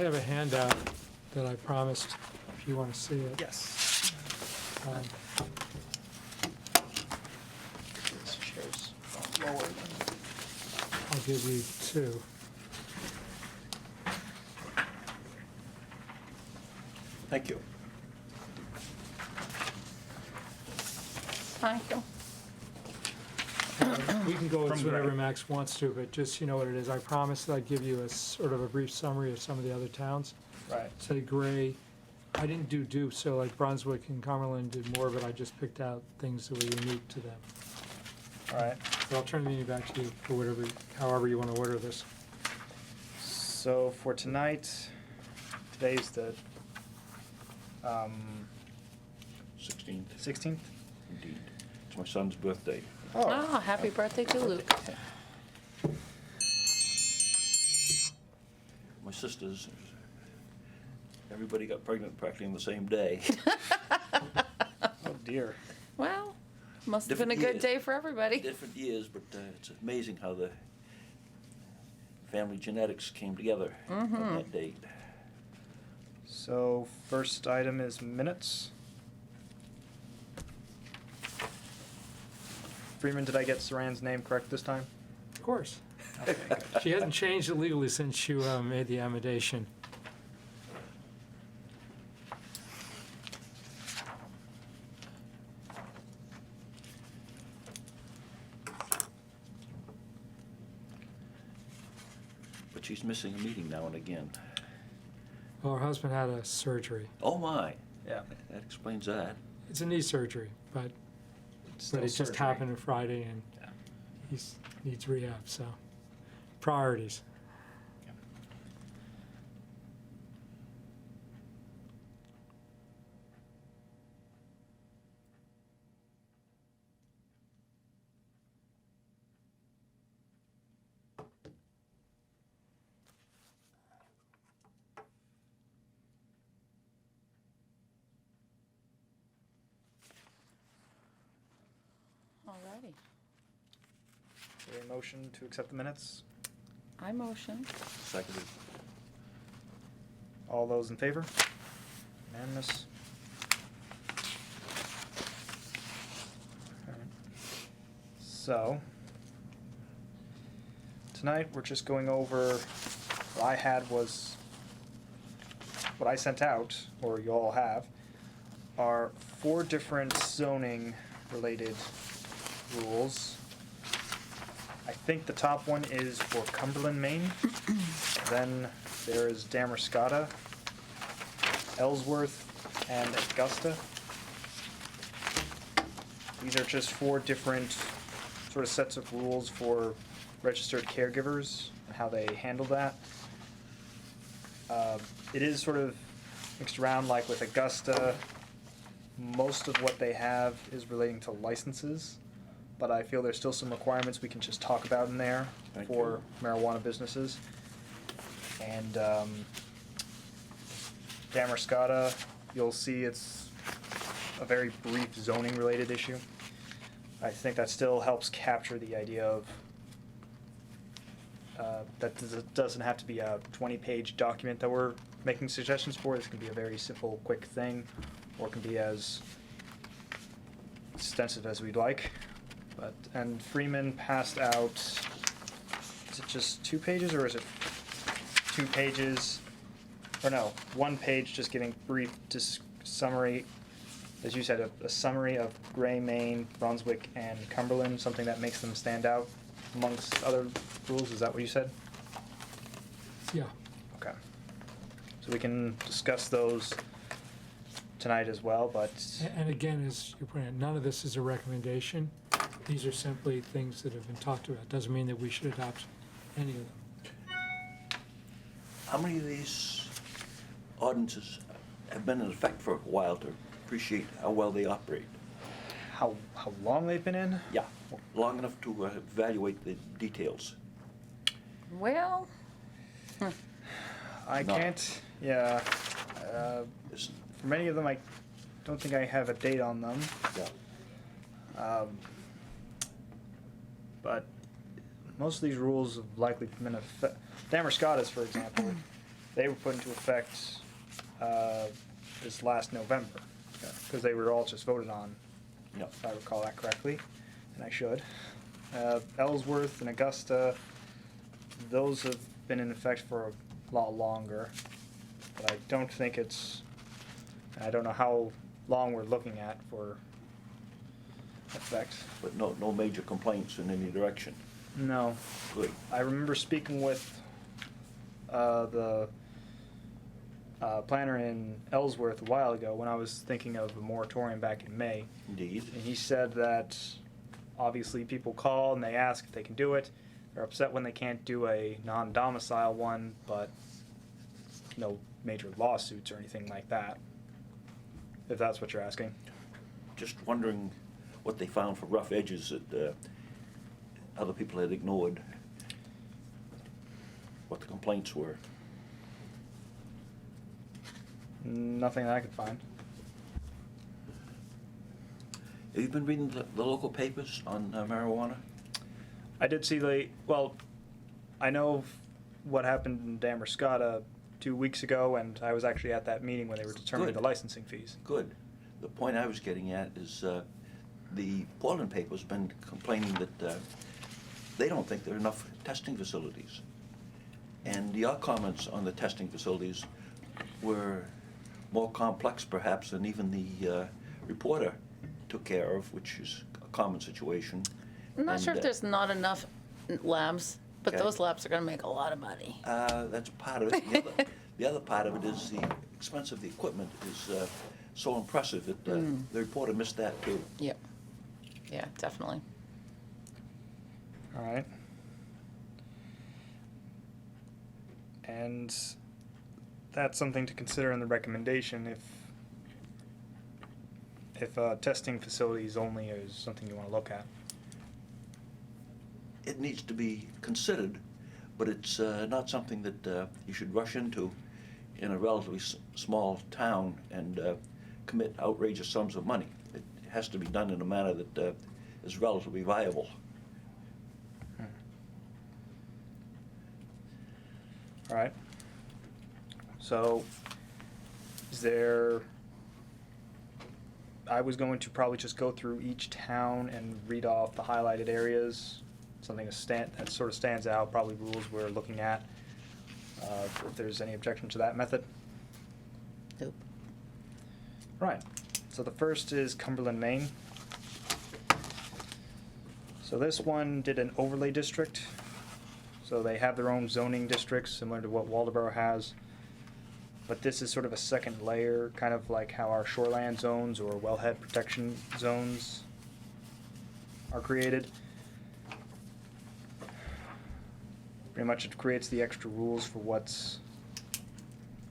have a handout that I promised, if you want to see it. Yes. Um, This chair's lower than. I'll give you two. Thank you. Thank you. We can go From with whatever Greg. Max wants to, but just so you know what it is, I promised that I'd give you a sort of a brief summary of some of the other towns. Right. Say Gray, I didn't do, so like Brunswick and Cumberland did more, but I just picked out things that were unique to them. All right. But I'll turn the meeting back to you for whatever, however you want to order this. So for tonight, today's the 16th, 16th. indeed. It's my son's birthday. Oh, happy birthday to Luke. My sisters, everybody got pregnant practically on the same day. Oh dear. Well, must have been a Different good years. day for everybody. Different years, but it's amazing how the family genetics came together on that date. So first item is minutes. Freeman, did I get Saran's name correct this time? Of course. Okay, good. She hasn't changed it legally since you made the amendation. But she's missing a meeting now and again. Well, her husband had a surgery. Oh my, Yeah. that explains that. It's a knee surgery, but Still it just surgery. happened on Friday and Yeah. he needs rehab, so priorities. Alrighty. Is there a motion to accept the minutes? I motion. Seconded. All those in favor? Unanimous. Alright. So, tonight we're just going over, what I had was, what I sent out, or you all have, are 4 different zoning related rules. I think the top one is for Cumberland, Maine. Then there is Damerscott, Ellsworth, and Augusta. These are just 4 different sort of sets of rules for registered caregivers and how they handle that. It is sort of mixed around, like with Augusta. Most of what they have is relating to licenses, but I feel there's still some requirements we can just talk about in there Thank for you. marijuana businesses. And Damerscott, you'll see it's a very brief zoning related issue. I think that still helps capture the idea of doesn't have to be a 20-page document that we're making suggestions for. This can be a very simple, quick thing, or it can be as extensive as we'd like. And Freeman passed out, is it just 2 pages, or is it 2 pages? Or no, 1 page just giving brief summary, as you said, a summary of Gray, Maine, Brunswick, and Cumberland, something that makes them stand out amongst other rules. Is that what you said? Yeah. Okay. So we can discuss those tonight as well, but And again, as you pointed out, none of this is a recommendation. These are simply things that have been talked about. Doesn't mean that we should adopt any of them. How many of these ordinances have been in effect for a while to appreciate how well they operate? how long they've been in? Yeah, long enough to evaluate the details. Well, I Not- can't, yeah. It's- For many of them, I don't think I have a date on them. Yeah. But most of these rules have likely been in effect. Damerscott, for example, they were put into effect this last November, because they were all just voted on, Yeah. if I recall that correctly, and I should. Ellsworth and Augusta, those have been in effect for a lot longer, but I don't think I don't know how long we're looking at for effect. But no major complaints in any direction. No. Good. I remember speaking with the planner in Ellsworth a while ago when I was thinking of a moratorium back in May. Indeed. And he said that obviously people call and they ask if they can do it. They're upset when they can't do a non-domicile one, but no major lawsuits or anything like that, if that's what you're asking. Just wondering what they found for rough edges that other people had ignored. What the complaints were. Nothing that I could find. Have you been reading the local papers on marijuana? I did see I know what happened in Damerscott 2 weeks ago, and I was actually at that meeting when they were determining Good. the licensing fees. Good. The point I was getting at is the Portland paper's been complaining that they don't think there are enough testing facilities. And your comments on the testing facilities were more complex perhaps than even the reporter took care of, which is a common situation. I'm not sure And, if there's not enough labs, but Okay. those labs are gonna make a lot of money. That's part of it. The other part of it is the expense of the equipment is so impressive that the reporter missed that too. Yep. Yeah, definitely. All right. And that's something to consider in the recommendation if testing facilities only is something you want to look at. It needs to be considered, but it's not something that you should rush into in a relatively small town and commit outrageous sums of money. It has to be done in a manner that is relatively viable. All right. So, I was going to probably just go through each town and read off the highlighted areas, something that sort of stands out, probably rules we're looking at. If there's any objection to that method. Nope. Right. So the first is Cumberland, Maine. So this one did an overlay district. So they have their own zoning districts, similar to what Waldeboro has. But this is sort of a second layer, kind of like how our shoreland zones or wellhead protection zones are created. Pretty much it creates the extra rules for what's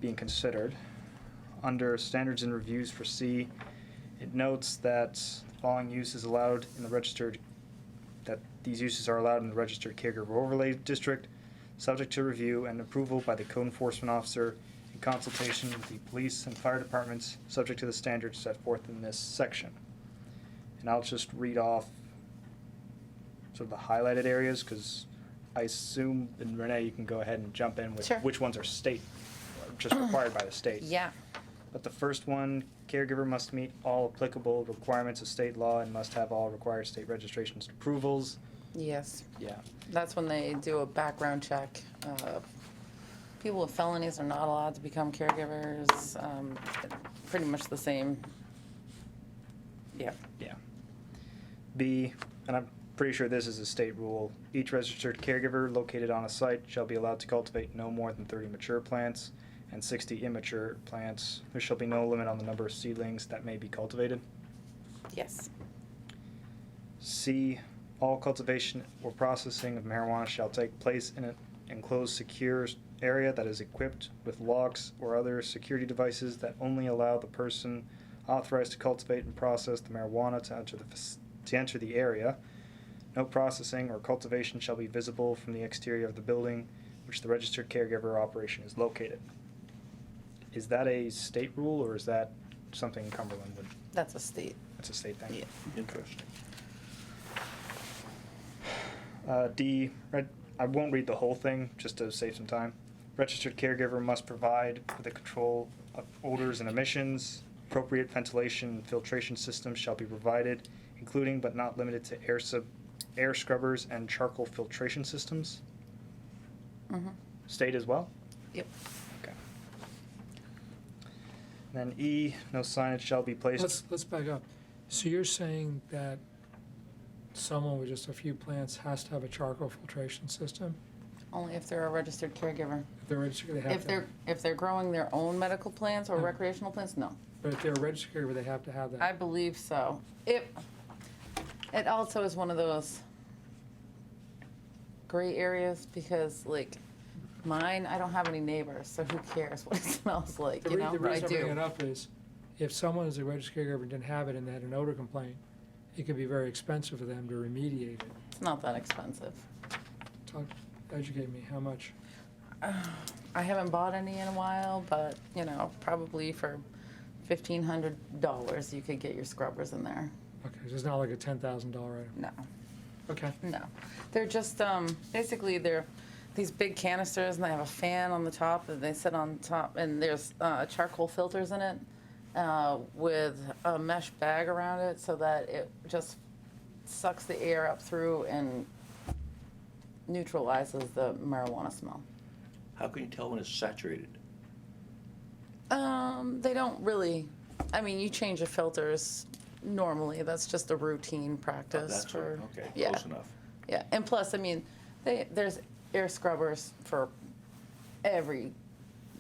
being considered. Under standards and reviews for C, it notes that the following use is allowed in the registered, that these uses are allowed in the registered caregiver overlay district, subject to review and approval by the code enforcement officer in consultation with the police and fire departments, subject to the standards set forth in this section. And I'll just read off sort of the highlighted areas, because I assume, and Renee, you can go ahead and jump in with Sure. which ones are state, or just required by the state. Yeah. But the first one, caregiver must meet all applicable requirements of state law and must have all required state registrations and approvals. Yes. Yeah. That's when they do a background check. People with felonies are not allowed to become caregivers. Pretty much the same. Yeah. Yeah. B, and I'm pretty sure this is a state rule, each registered caregiver located on a site shall be allowed to cultivate no more than 30 mature plants and 60 immature plants. There shall be no limit on the number of seedlings that may be cultivated. Yes. C, all cultivation or processing of marijuana shall take place in an enclosed secure area that is equipped with locks or other security devices that only allow the person authorized to cultivate and process the marijuana to enter the area. No processing or cultivation shall be visible from the exterior of the building which the registered caregiver operation is located. Is that a state rule, or is that something Cumberland would? That's a state. That's a state thing. Yeah. Interesting. D, I won't read the whole thing just to save some time. Registered caregiver must provide for the control of odors and emissions. Appropriate ventilation and filtration systems shall be provided, including but not limited to air scrubbers and charcoal filtration systems. State as well? Yep. Okay. Then E, no signage shall be placed. Let's back up. So you're saying that someone with just a few plants has to have a charcoal filtration system? Only if they're a registered caregiver. If they're registered, they have If to. they're growing their own medical plants or No. recreational plants, no. But if they're a registered caregiver, they have to have that. I believe so. It also is one of those gray areas because like mine, I don't have any neighbors, so who cares what it smells like, The you rea- know, the but I reason I bring it do. up is, if someone is a registered caregiver and didn't have it and they had an odor complaint, it could be very expensive for them to remediate it. It's not that expensive. Educate me, how much? I haven't bought any in a while, but, you know, probably for $1,500 you could get your scrubbers in there. Okay, so it's not like a $10,000 item. No. Okay. No, they're just basically they're these big canisters and they have a fan on the top and they sit on top and there's charcoal filters in it with a mesh bag around it so that it just sucks the air up through and neutralizes the marijuana smell. How can you tell when it's saturated? They don't really. I mean, you change the filters normally. That's just a routine Oh, practice that's for. right, okay, Yeah. close enough. Yeah, and plus, I mean, there's air scrubbers for every,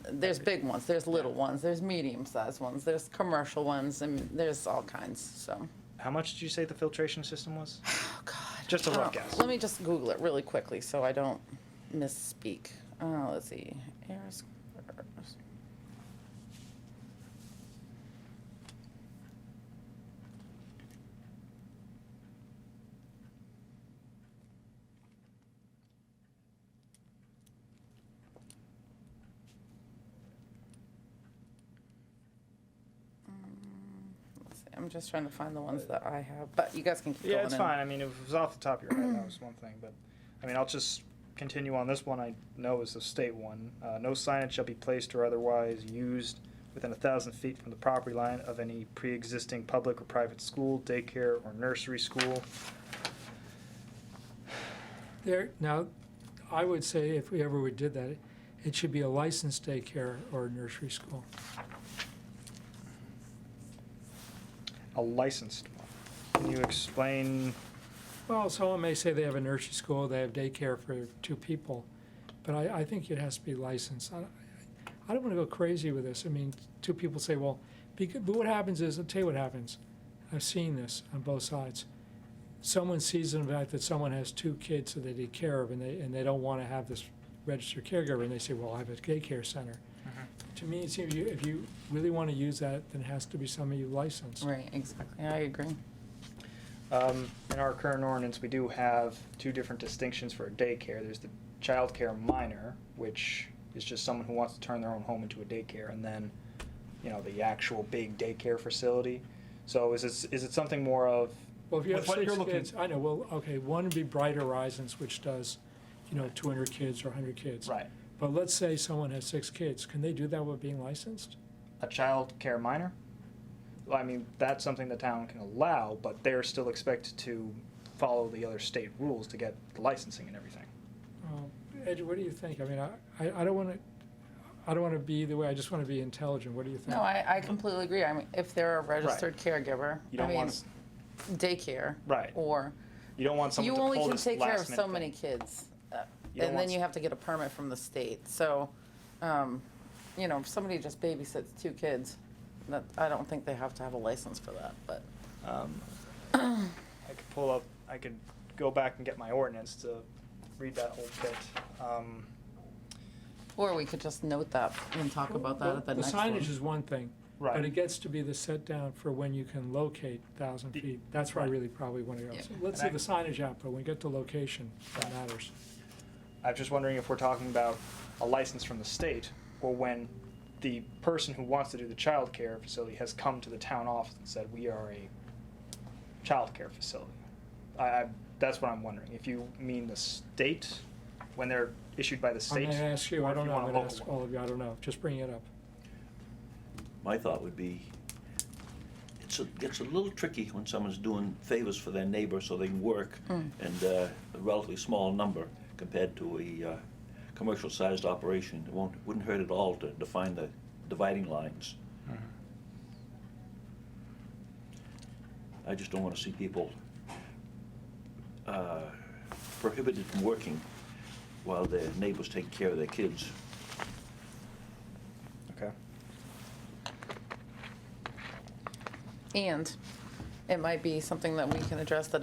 there's big ones, there's little ones, there's medium-sized ones, there's commercial ones, and there's all kinds, so. How much did you say the filtration system was? Oh, God. Just a rough guess. Let me just Google it really quickly so I don't misspeak. Let's see, air scrubbers. Let's see, I'm just trying to find the ones that I have, but you guys can keep going. Yeah, it's in. fine. I mean, if it was off the top of your head, that was one thing. But, I mean, I'll just continue on this one. I know is the state one. No signage shall be placed or otherwise used within 1,000 feet from the property line of any pre-existing public or private school, daycare, or nursery school. Now, I would say if we ever did that, it should be a licensed daycare or nursery school. A licensed one. Can you explain? Well, someone may say they have a nursery school, they have daycare for 2 people, but I think it has to be licensed. I don't want to go crazy with this. I mean, 2 people say, well, but what happens is, I'll tell you what happens. I've seen this on both sides. Someone sees the fact that someone has 2 kids that they take care of, and they don't want to have this registered caregiver, and they say, well, I have a daycare center. To me, it seems if you really want to use that, then it has to be somebody you license. Right, exactly, I agree. In our current ordinance, we do have 2 different distinctions for a daycare. There's the child care minor, which is just someone who wants to turn their own home into a daycare, and then, you know, the actual big daycare facility. So is it something more of? Well, if you have with what 6 you're looking- kids, I know, well, okay, one would be Bright Horizons, which does, 200 kids or 100 kids. Right. But let's say someone has 6 kids, can they do that with being licensed? A child care minor? Well, I mean, that's something the town can allow, but they're still expected to follow the other state rules to get the licensing and everything. Ed, what do you think? I mean, I don't want to be either way, I just want to be intelligent, what do you think? No, I completely agree. I mean, if they're a registered caregiver, You don't want daycare. Right. Or You don't want someone you to only pull can this take care of last-minute so thing. many kids. You don't And want then you have to get a permit from the state. So, if somebody just babysits 2 kids, I don't think they have to have a license for that, but. I could go back and get my ordinance to read that whole bit. Or we could just note that and talk about that at the next one. The signage is one thing, Right. but it gets to be the set down for when you can locate 1,000 feet. That's where I Right. really probably want to go. Yeah. So let's And see the signage out, but when we get to location, that matters. I'm just wondering if we're talking about a license from the state, or when the person who wants to do the child care facility has come to the town office and said, we are a child care facility. That's what I'm wondering. If you mean the state, when they're issued by the I'm state? gonna ask you, or I if don't know, want I'm a gonna local ask one? all of you, I don't know, just bring it up. My thought would be, it's a little tricky when someone's doing favors for their neighbor so they can work, and a relatively small number compared to a commercial-sized operation. Wouldn't hurt at all to define the dividing lines. I just don't want to see people prohibited from working while their neighbors take care of their kids. Okay. And it might be something that we can address, that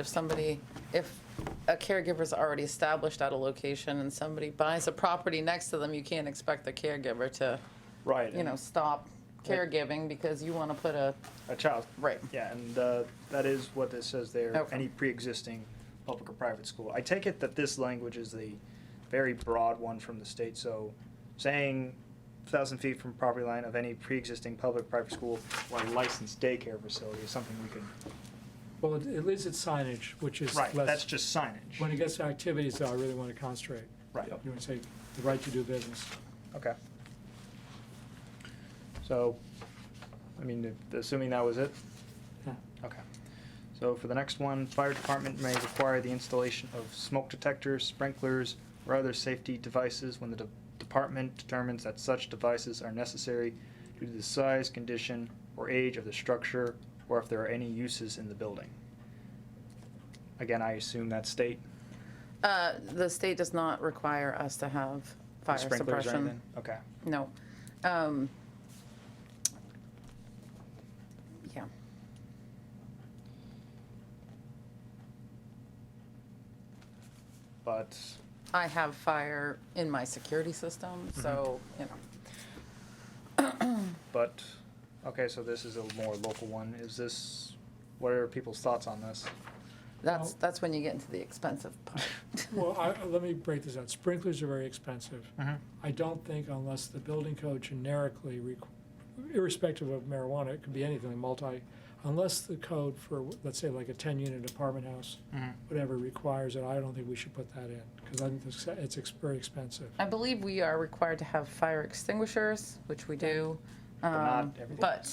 if a caregiver's already established at a location and somebody buys a property next to them, you can't expect the caregiver to, Right. stop caregiving because you want to put a, A child. right. Yeah, and that is what this says there, Okay. any pre-existing public or private school. I take it that this language is the very broad one from the state, so saying 1,000 feet from property line of any pre-existing public, private school or licensed daycare facility is something we could. Well, at least it's signage, which is Right, less. that's just signage. When it gets to activities, though, I really want to concentrate. Right, Yep. You want to say, the right to do business. okay. So, I mean, assuming that was it? Yeah. Okay. So for the next one, fire department may require the installation of smoke detectors, sprinklers, or other safety devices when the department determines that such devices are necessary due to the size, condition, or age of the structure, or if there are any uses in the building. Again, I assume that's state The state does not require us to have fire sprinklers or suppression. anything? Okay. No. Yeah. But, I have fire in my security system, so, but, okay, so this is a more local one. What are people's thoughts on this? that's when you get into the expensive part. Well, let me break this out. Sprinklers are very expensive. I don't think unless the building code generically, irrespective of marijuana, it could be anything, unless the code for, let's say, like a 10-unit apartment house, whatever requires it, I don't think we should put that in, because I think it's very expensive. I believe we are required to have fire extinguishers, which we do. not everything But,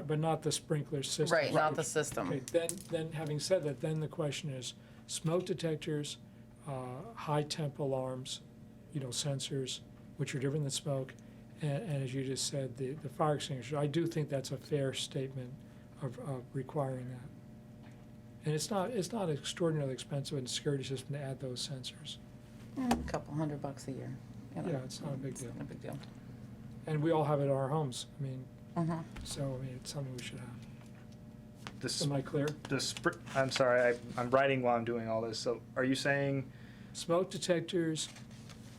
But not the sprinkler system. right, not the system. Okay, then having said that, then the question is, smoke detectors, high temp alarms, sensors, which are different than smoke, and as you just said, the fire extinguisher. I do think that's a fair statement of requiring that. And it's not extraordinarily expensive in the security system to add those sensors. A couple $100 a year. Yeah, it's not a big deal. Not a big deal. And we all have it in our homes. I mean, Mhm. so it's something we should have. This, Am I clear? I'm sorry, I'm writing while I'm doing all this, so are you saying, Smoke detectors,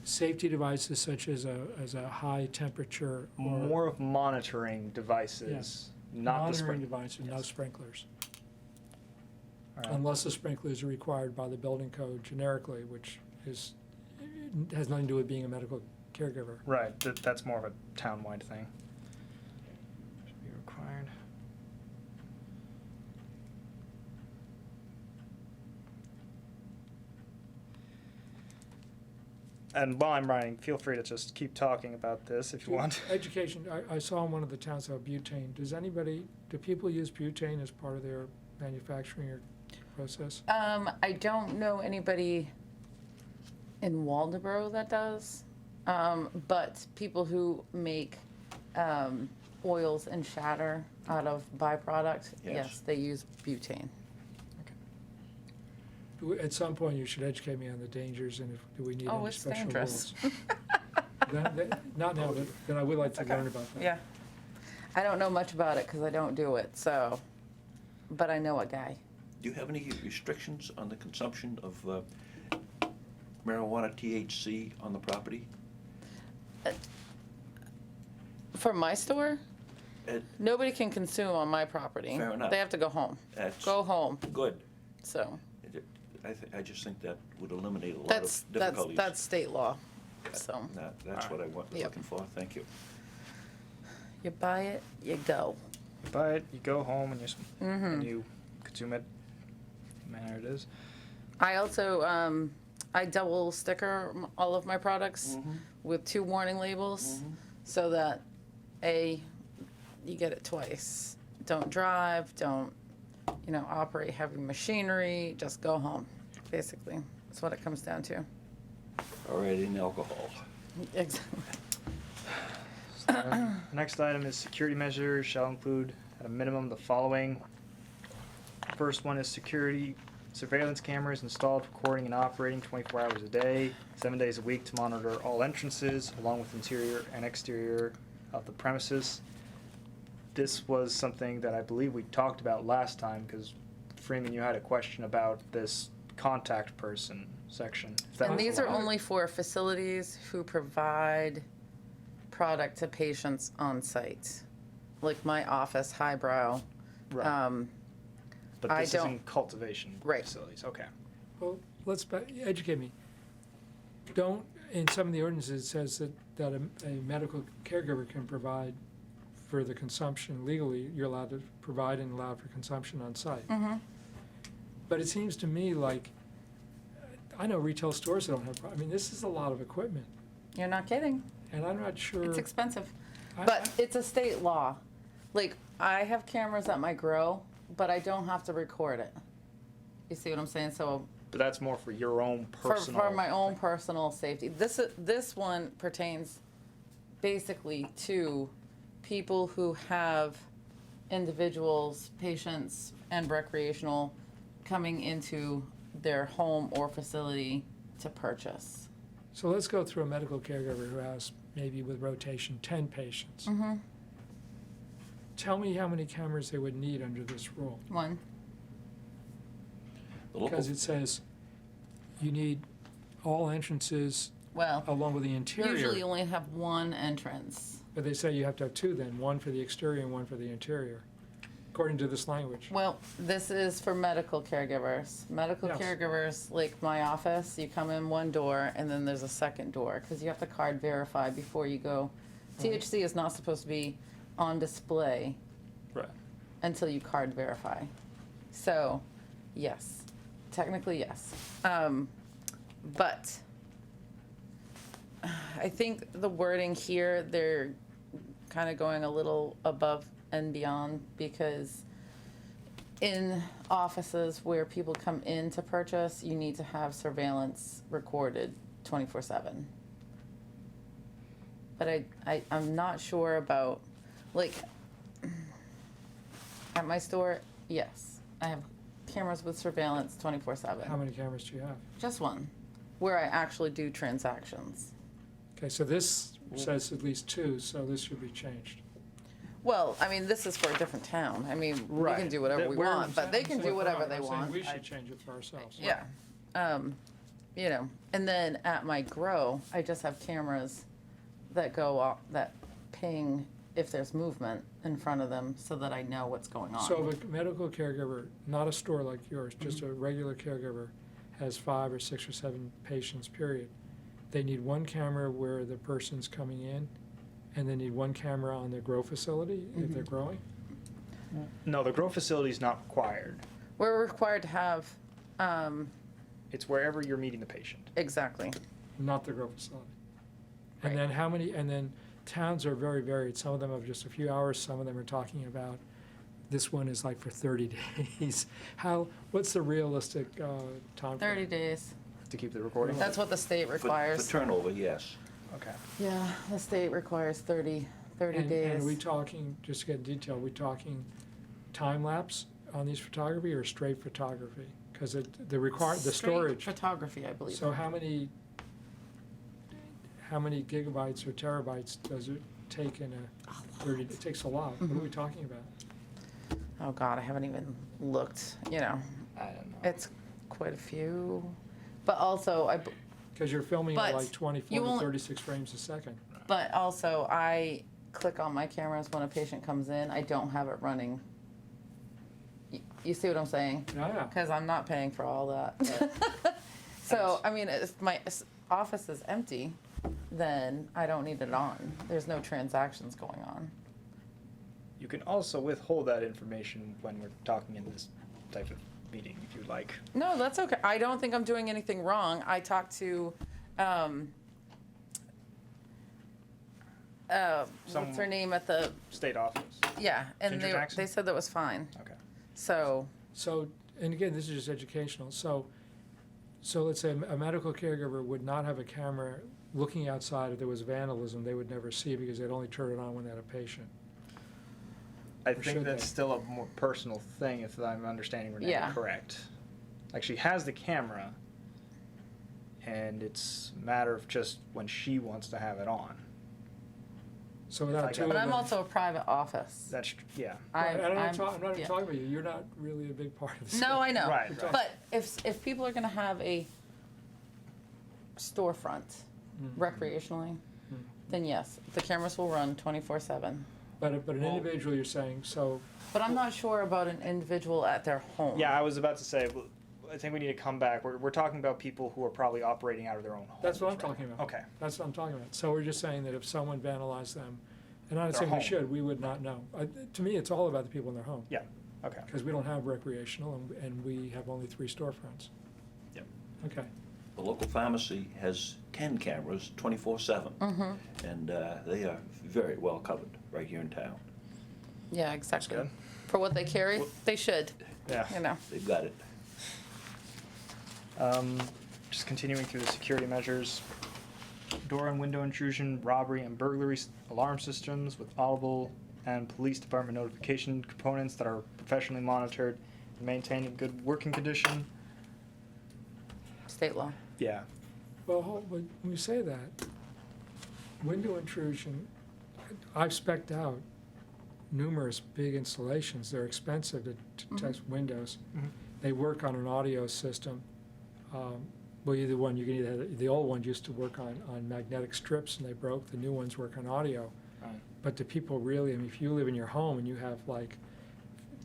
safety devices such as a high temperature or more of monitoring devices, Yes. not the monitoring spring? devices, no Yes. sprinklers. All right. Unless the sprinklers are required by the building code generically, which has nothing to do with being a medical caregiver. Right, that's more of a town-wide thing. Should be required. And while I'm writing, feel free to just keep talking about this if you want. Education, I saw in one of the towns how butane, do people use butane as part of their manufacturing or process? I don't know anybody in Waldeboro that does, but people who make oils and shatter out of byproduct, Yes. yes, they use butane. At some point, you should educate me on the dangers and do we need Oh, any it's special dangerous. rules? Not now, but then I would like to Okay. learn about that. Yeah. I don't know much about it because I don't do it, so, but I know a guy. Do you have any restrictions on the consumption of marijuana THC on the property? From my store, It- nobody can consume on my property. Fair enough. They have to go home. That's Go home, good. so. I just think that would eliminate a lot That's, of difficulties. that's state law, so. That's what I was Yep. looking for, thank you. You buy it, you go. You buy it, you go home, and Mm-hmm. you consume it in the manner it is. I also, I double sticker all of my products with 2 warning labels so that you get it twice. Don't drive, don't, operate heavy machinery, just go home, basically. That's what it comes down to. Already in alcohol. Exactly. The next item is security measures shall include at a minimum the following. First one is security surveillance cameras installed, recording and operating 24 hours a day, 7 days a week to monitor all entrances along with interior and exterior of the premises. This was something that I believe we talked about last time because Freeman, you had a question about this contact person section. If that And was these are allowed. only for facilities who provide product to patients on site. Like my office, Highbrow. Right. But I this is don't- in cultivation Right. facilities. Okay. Well, educate me. In some of the ordinances, it says that a medical caregiver can provide for the consumption legally, you're allowed to provide and allow for consumption on site. But it seems to me like, I know retail stores that don't have, this is a lot of equipment, You're not kidding. and I'm not sure. It's expensive. I- But it's a state law. Like, I have cameras at my grow, but I don't have to record it. You see what I'm saying? So But that's more for your own for personal. my own personal safety. This one pertains basically to people who have individuals, patients, and recreational coming into their home or facility to purchase. So let's go through a medical caregiver who has, maybe with rotation, 10 patients. Tell me how many cameras they would need under this rule. One. The local, Because it says you need all entrances Well, along with the interior. usually you only have one entrance. But they say you have to have 2 then, one for the exterior and one for the interior, according to this language. Well, this is for medical caregivers. Medical Yes. caregivers, like my office, you come in one door and then there's a second door because you have to card verify before you go. THC is not supposed to be on display Right. until you card verify. So, yes, technically yes. But I think the wording here, they're kind of going a little above and beyond because in offices where people come in to purchase, you need to have surveillance recorded 24/7. But I'm not sure about, like, at my store, yes, I have cameras with surveillance 24/7. How many cameras do you have? Just one, where I actually do transactions. Okay, so this says at least 2, so this should be changed. Well, this is for a different town. We can Right. do whatever That we we're- want, but they can do whatever they I'm saying want. we should change it for ourselves. Yeah. And then at my grow, I just have cameras that go off, that ping if there's movement in front of them so that I know what's going on. So if a medical caregiver, not a store like yours, just a regular caregiver, has 5 or 6 or 7 patients, period, they need one camera where the person's coming in, and they need one camera on their grow facility if they're growing? No, the grow facility is not required. We're required to have, It's wherever you're meeting the patient. exactly. Not the grow facility. Right. And then how many, and then towns are very varied. Some of them have just a few hours, some of them are talking about, this one is like for 30 days. What's the realistic time? 30 days. To keep the recording? That's what the state for requires. turnover, yes. Okay. Yeah, the state requires 30 And days. are we talking, just to get detail, are we talking time lapse on these photography or straight photography? Because the Straight storage, photography, I believe. so how many gigabytes or terabytes does it take in a 30, it takes a lot. What are we talking about? Oh, God, I haven't even looked, I don't know. It's quite a few. But also, Because you're filming But at like 24 you to won't- 36 frames a second. I click on my cameras when a patient comes in. I don't have it running. You see what I'm saying? Yeah. Because I'm not paying for all that. So, if my office is empty, then I don't need it on. There's no transactions going on. You can also withhold that information when we're talking in this type of meeting if you'd like. No, that's okay. I don't think I'm doing anything wrong. I talked to, what's her name at the, State office. yeah, and Ginger Jackson? they said that was fine. Okay. So, So, and again, this is just educational, so let's say a medical caregiver would not have a camera looking outside if there was vandalism, they would never see it because they'd only turn it on when they had a patient. I Or think should that's they? still a more personal thing, if I'm understanding Renee Yeah. correct. Like, she has the camera, and it's a matter of just when she wants to have it on. So I without got two it. of but them. I'm also a private office. That's, yeah. Right, I'm I'm- not even yeah. talking about you, you're not really a big part of this. No, I know. Right, right. But if people are gonna have a storefront recreationally, then yes, the cameras will run 24/7. But an Well- individual, you're saying, so, But I'm not sure about an individual at their home. Yeah, I was about to say, well, I think we need to come back. We're talking about people who are probably operating out of their own homes. that's what I'm right talking now. about. Okay. That's what I'm talking about. So we're just saying that if someone vandalized them, and I'm not Their saying we home. should, we would not know. To me, it's all about the people in their home, Yeah, okay. because we don't have recreational, and we have only 3 storefronts. Yep. Okay. The local pharmacy has 10 cameras 24/7, and they are very well covered right here in town. Yeah, exactly. good. For what they carry, they should, Yeah. you know. They've got it. Just continuing through the security measures. Door and window intrusion, robbery, and burglary alarm systems with audible and police department notification components that are professionally monitored and maintained in good working condition. State law. Yeah. Well, when you say that, window intrusion, I've spec'd out numerous big installations. They're expensive to test windows. Mhm. They work on an audio system. Well, either one, you can either, the old ones used to work on magnetic strips and they broke. The new ones work on audio. Right. But do people really, I mean, if you live in your home and you have like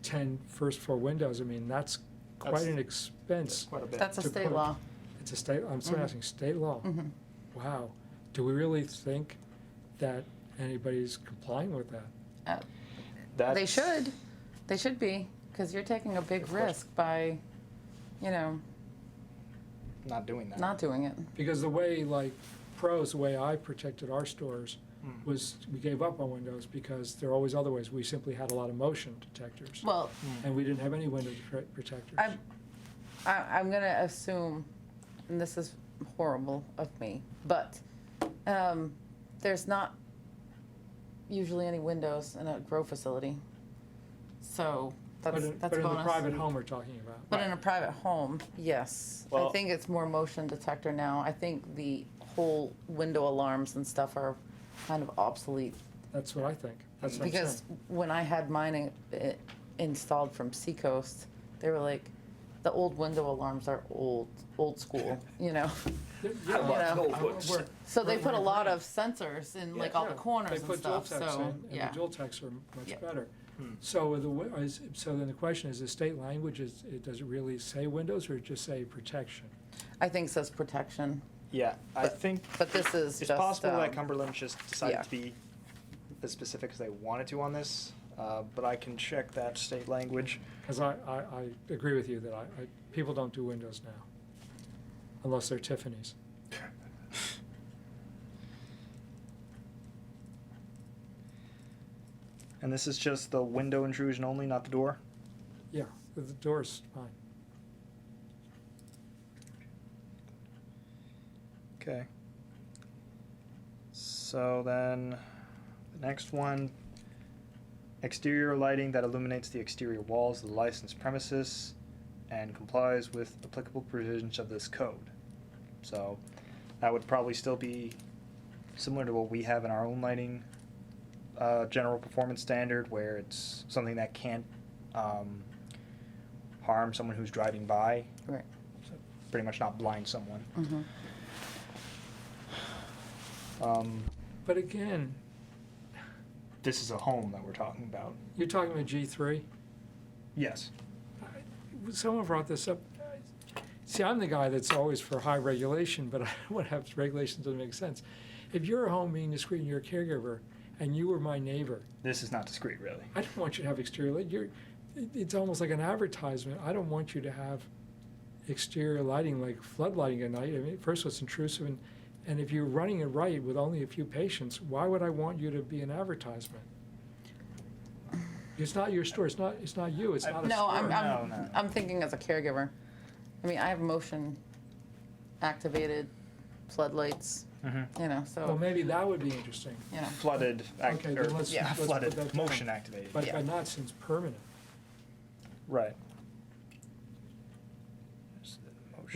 10 first floor windows, I mean, that's quite That's- an expense. Quite a bit. That's a To state put- law. It's a state, I'm still Mhm. asking, state law? Mhm. Wow. Do we really think that anybody's complying with that? That's, They should. They should be, because you're taking a big Of course. risk by, you know, not doing that. not doing it. Because the way, like, pros, the way I protected our stores Mm. was we gave up on windows because there are always other ways. We simply had a lot of motion detectors. Well, And we didn't have any window protectors. I'm gonna assume, and this is horrible of me, but there's not usually any windows in a grow facility. So But that's in that's a the bonus. private home we're talking about. But in a private home, yes. I Well- think it's more motion detector now. I think the whole window alarms and stuff are kind of obsolete. That's what I think. That's what I'm Because saying. when I had mine installed from Seacoast, they were like, the old window alarms are old school, you know? Yeah, I want know. Colebrook's. we're- So they we're put a in lot agreement. of sensors in like Yeah, all the corners they and put stuff, dual techs so, in, and yeah. the dual techs are much Yeah. better. Hmm. So with so then the question is, the state language, does it really say windows or just say protection? I think it says protection, Yeah, I But- think but this is it's just, possible that Cumberland just decided yeah. to be as specific as they wanted to on this, but I can check that state language. Because I agree with you that people don't do windows now, unless they're Tiffany's. And this is just the window intrusion only, not the door? Yeah, the door's fine. Okay. So then, the next one, exterior lighting that illuminates the exterior walls of the licensed premises and complies with applicable provisions of this code. So that would probably still be similar to what we have in our own lighting general performance standard, where it's something that can't harm someone who's driving by, right. so pretty much not blind someone. Mhm. But again, This is a home that we're talking about. you're talking about G3? Yes. Someone brought this up. See, I'm the guy that's always for high regulation, but what happens, regulations doesn't make sense. If you're a home being discreet and you're a caregiver, and you were my neighbor, This is not discreet, really. I don't want you to have exterior light. it's almost like an advertisement. I don't want you to have exterior lighting like floodlighting at night. I mean, first of all, it's intrusive, and if you're running it right with only a few patients, why would I want you to be an advertisement? It's not your store. It's not you. It's not a No, store. No. I'm thinking as a caregiver. I mean, I have motion activated floodlights, you know, Well, so, maybe that would be interesting. you know. Flooded, Okay, then let's put that flooded, down. motion activated. But, Yeah. but not since permanent. Right.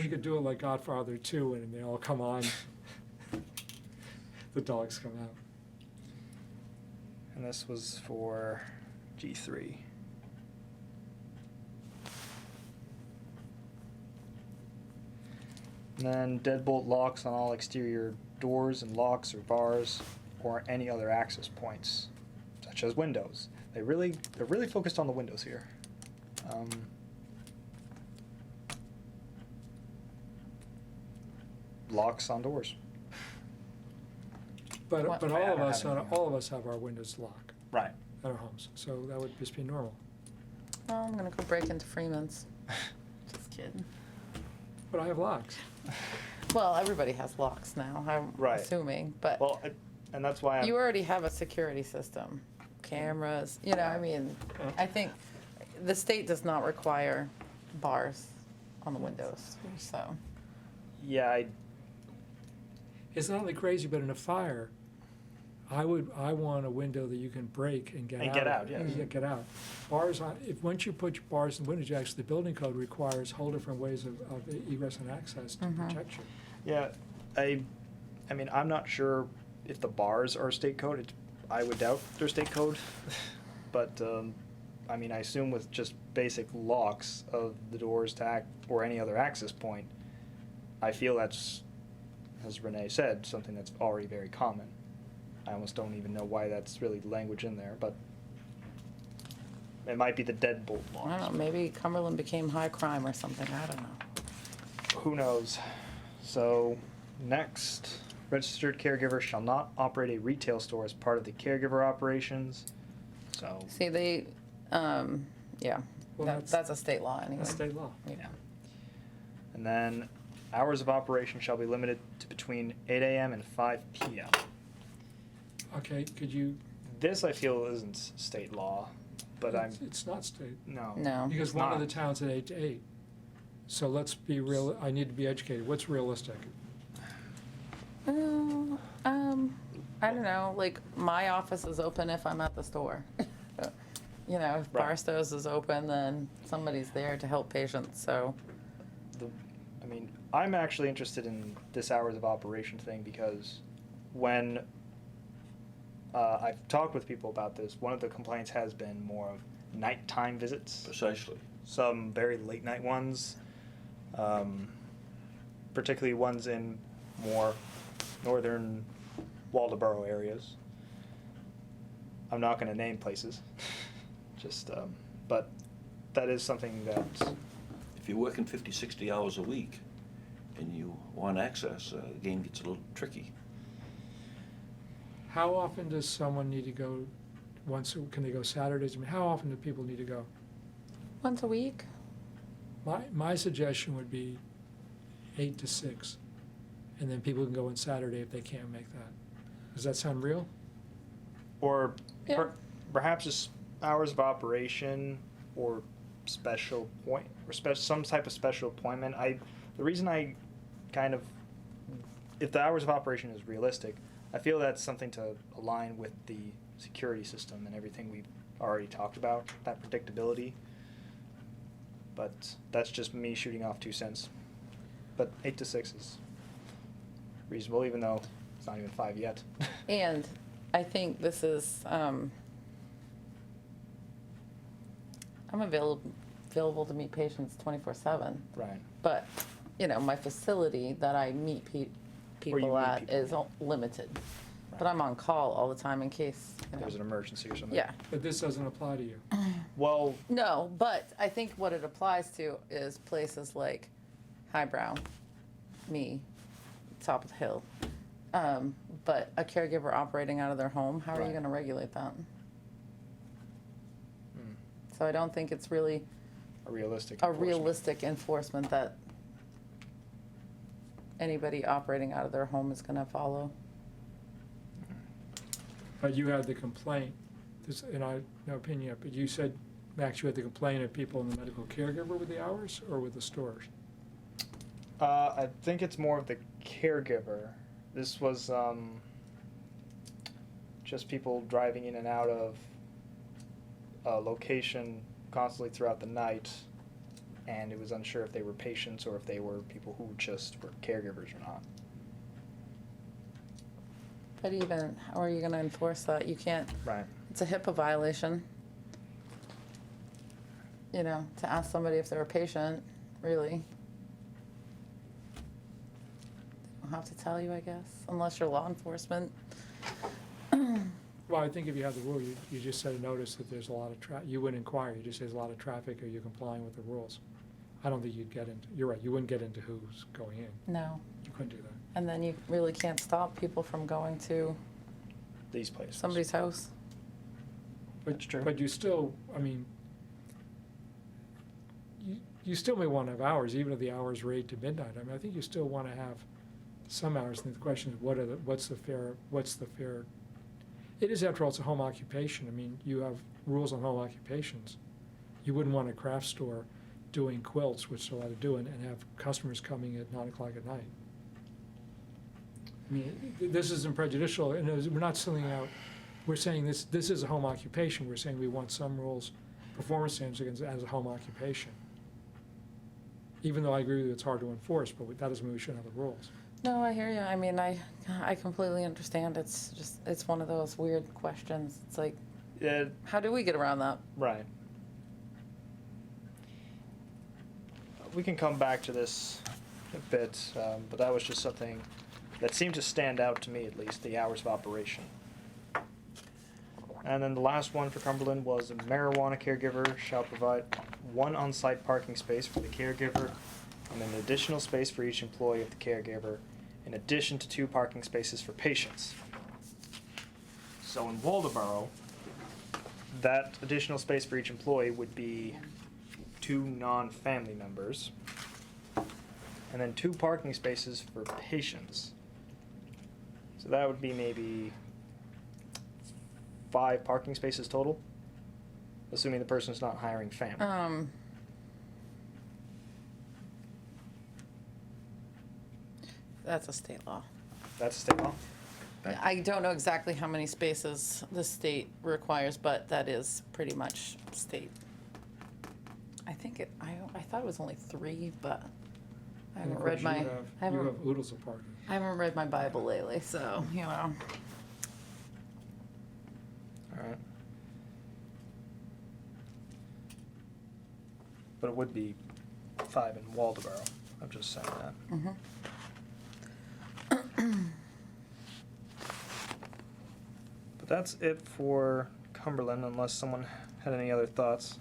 We could do it like Godfather 2, and they all come on. The dogs come out. And this was for G3. And then deadbolt locks on all exterior doors and locks or bars or any other access points, such as windows. They're really focused on the windows here. Locks on doors. But What- but I all of don't us have any. all of us have our windows locked Right. at our homes, so that would just be normal. Well, I'm gonna go break into Freeman's. Just kidding. But I have locks. Well, everybody has locks now, I'm Right. assuming, but Well, and that's why I'm. you already have a security system, cameras, you know, I mean, I think the state does not require bars on the windows, so. Yeah, It's not only crazy, but in a fire, I want a window that you can break and get And out. get of. out, yes. Yeah, get out. Bars, if once you put bars in windows, actually, the building code requires whole different ways of egress and access to protect you. Yeah, I mean, I'm not sure if the bars are state code. I would doubt they're state code, but I mean, I assume with just basic locks of the doors to act or any other access point, I feel that's, as Renee said, something that's already very common. I almost don't even know why that's really language in there, but it might be the deadbolt locks. I don't know, maybe Cumberland became high crime or something, I don't know. Who knows? So, next, registered caregiver shall not operate a retail store as part of the caregiver operations. So, See, they, yeah, Well, that's a state law anyway. That's state law. yeah. And then, hours of operation shall be limited to between 8 a.m. and 5 p.m. Okay, could you? This I feel isn't state law, but It's not state. no. No. Because it's one of not. the towns at 8 to 8. So let's be real, I need to be educated. What's realistic? I don't know, like, my office is open if I'm at the store. You know, if Right. Barstow's is open, then somebody's there to help patients, so. I mean, I'm actually interested in this hours of operation thing because when I've talked with people about this, one of the complaints has been more of nighttime visits. Precisely. Some very late night ones, particularly ones in more northern Waldoboro areas. I'm not going to name places, just, but that is something that, If you're working 50, 60 hours a week and you want access, the game gets a little tricky. How often does someone need to go can they go Saturdays? I mean, how often do people need to go? Once a week? My suggestion would be 8 to 6, and then people can go on Saturday if they can't make that. Does that sound real? or Yeah. perhaps just hours of operation or special point, or some type of special appointment. The reason I kind of, if the hours of operation is realistic, I feel that's something to align with the security system and everything we've already talked about, that predictability. But that's just me shooting off 2 cents. But 8 to 6 is reasonable, even though it's not even 5 yet. And I think this is, I'm available to meet patients 24/7. Right. But, you know, my facility that I meet people meet at people. is limited. But Right. I'm on call all the time in case, you know. There's an emergency or something. Yeah. But this doesn't apply to you. Well, No, but I think what it applies to is places like Highbrow, me, top of the hill. But a caregiver operating out of their home, how are you Right. gonna regulate that? So I don't think it's really A realistic. a enforcement. realistic enforcement that anybody operating out of their home is gonna follow. But you had the complaint, this, and I, no opinion yet, but you said, Max, you had the complaint of people in the medical caregiver with the hours or with the stores? I think it's more of the caregiver. This was just people driving in and out of a location constantly throughout the night, and it was unsure if they were patients or if they were people who just were caregivers or not. But even, how are you gonna enforce that? You can't, Right. it's a HIPAA violation. You know, to ask somebody if they're a patient, really. They don't have to tell you, I guess, unless you're law enforcement. Well, I think if you have the rule, you just set a notice that there's a lot of you wouldn't inquire, you just say there's a lot of traffic, are you complying with the rules? I don't think you'd get into, you're right, you wouldn't get into who's going in, No. you couldn't do that. And then you really can't stop people from going to These places. somebody's house. But, That's true. But you still, I mean, you still may want to have hours, even if the hours are 8 to midnight. I mean, I think you still want to have some hours. And the question is, what's the fair? It is, after all, it's a home occupation. I mean, you have rules on home occupations. You wouldn't want a craft store doing quilts, which they're allowed to do, and have customers coming at 9 o'clock at night. I mean, this isn't prejudicial, and we're not singling out, we're saying this is a home occupation. We're saying we want some rules, performance standards as a home occupation. Even though I agree with you, it's hard to enforce, but that doesn't mean we shouldn't have the rules. No, I hear you. I mean, I completely understand. It's just, it's one of those weird questions. It's like, Yeah, how do we get around that? right. We can come back to this a bit, but that was just something that seemed to stand out to me, at least, the hours of operation. And then the last one for Cumberland was a marijuana caregiver shall provide one on-site parking space for the caregiver and an additional space for each employee of the caregiver, in addition to 2 parking spaces for patients. So in Waldoboro, that additional space for each employee would be 2 non-family members, and then 2 parking spaces for patients. So that would be maybe 5 parking spaces total, assuming the person's not hiring family. That's a state law. That's a state law. Right. I don't know exactly how many spaces the state requires, but that is pretty much state. I think I thought it was only 3, but I And haven't of read course, my, you I have haven't, oodles of parking. I haven't read my Bible lately, so, you know. Alright. But it would be 5 in Waldoboro. I'm just saying that. Mhm. But that's it for Cumberland, unless someone had any other thoughts.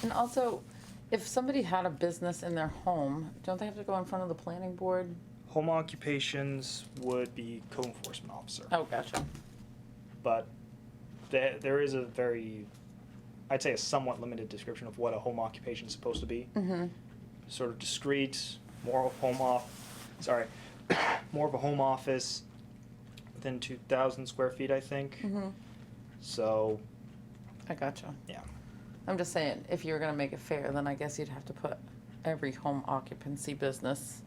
And also, if somebody had a business in their home, don't they have to go in front of the planning board? Home occupations would be code enforcement officer. Oh, gotcha. But there is a very, I'd say a somewhat limited description of what a home occupation is supposed to be. Mm-hmm. Sort of discreet, more of more of a home office within 2,000 square feet, I think. Mm-hmm. So, I gotcha. yeah. I'm just saying, if you were gonna make it fair, then I guess you'd have to put every home occupancy business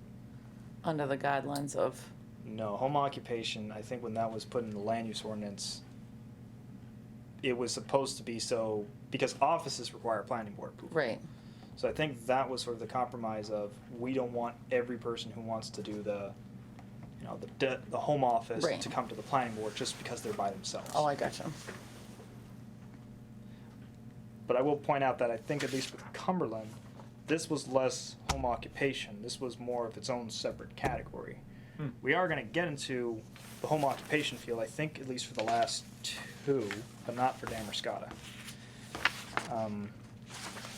under the guidelines of, No, home occupation, I think when that was put in the land use ordinance, it was supposed to be so, because offices require planning board approval. right, So I think that was sort of the compromise of, we don't want every person who wants to do the, you know, the home office Right. to come to the planning board just because they're by themselves. oh, I gotcha. But I will point out that I think, at least with Cumberland, this was less home occupation. This was more of its own separate category. Hmm. We are going to get into the home occupation field, I think, at least for the last 2, but not for Damerscott.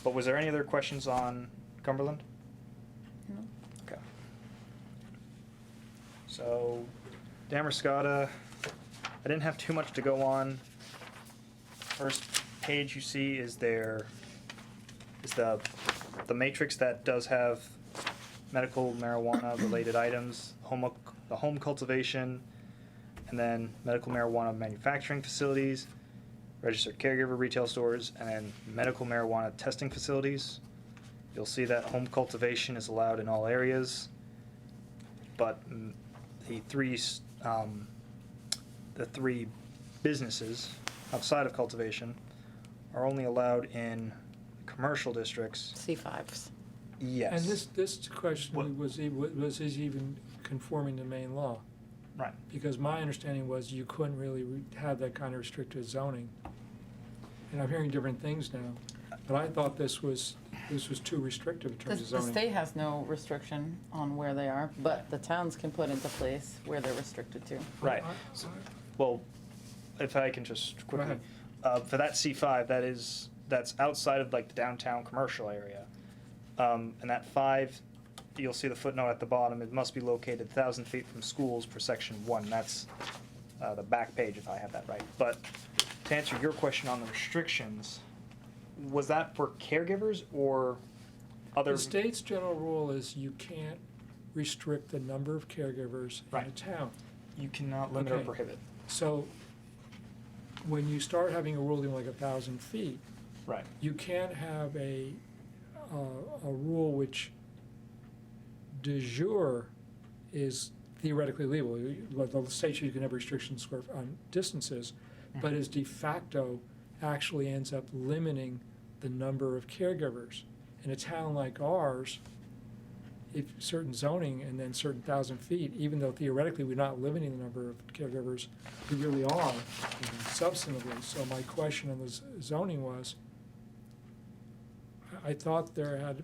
But was there any other questions on Cumberland? No. Okay. So, Damerscott, I didn't have too much to go on. First page you see is their is the matrix that does have medical marijuana related items, the home cultivation, and then medical marijuana manufacturing facilities, registered caregiver retail stores, and then medical marijuana testing facilities. You'll see that home cultivation is allowed in all areas, but the three businesses outside of cultivation are only allowed in commercial districts. C5s. Yes. And this question What- was even conforming to Maine law? Right. Because my understanding was you couldn't really have that kind of restricted zoning. And I'm hearing different things now, but I thought this was too restrictive in The terms of the zoning. state has no restriction on where they are, but the towns can put into place where they're restricted to. Right. I- Well, if I can just quickly, ahead. for that C5, that's outside of like the downtown commercial area. And that 5, you'll see the footnote at the bottom, it must be located 1,000 feet from schools per section 1. That's the back page, if I have that right. But to answer your question on the restrictions, was that for caregivers or other? The state's general rule is you can't restrict the number of caregivers in a Right. town. You cannot limit or Okay. prohibit. So when you start having a ruling like 1,000 feet, Right. you can't have a rule which de jure is theoretically legal. The state you can have restrictions on distances, but is de facto actually ends up limiting the number of caregivers. In a town like ours, if certain zoning and then certain 1,000 feet, even though theoretically we're not limiting the number of caregivers, we really are substantively. So my question on the zoning was, I thought it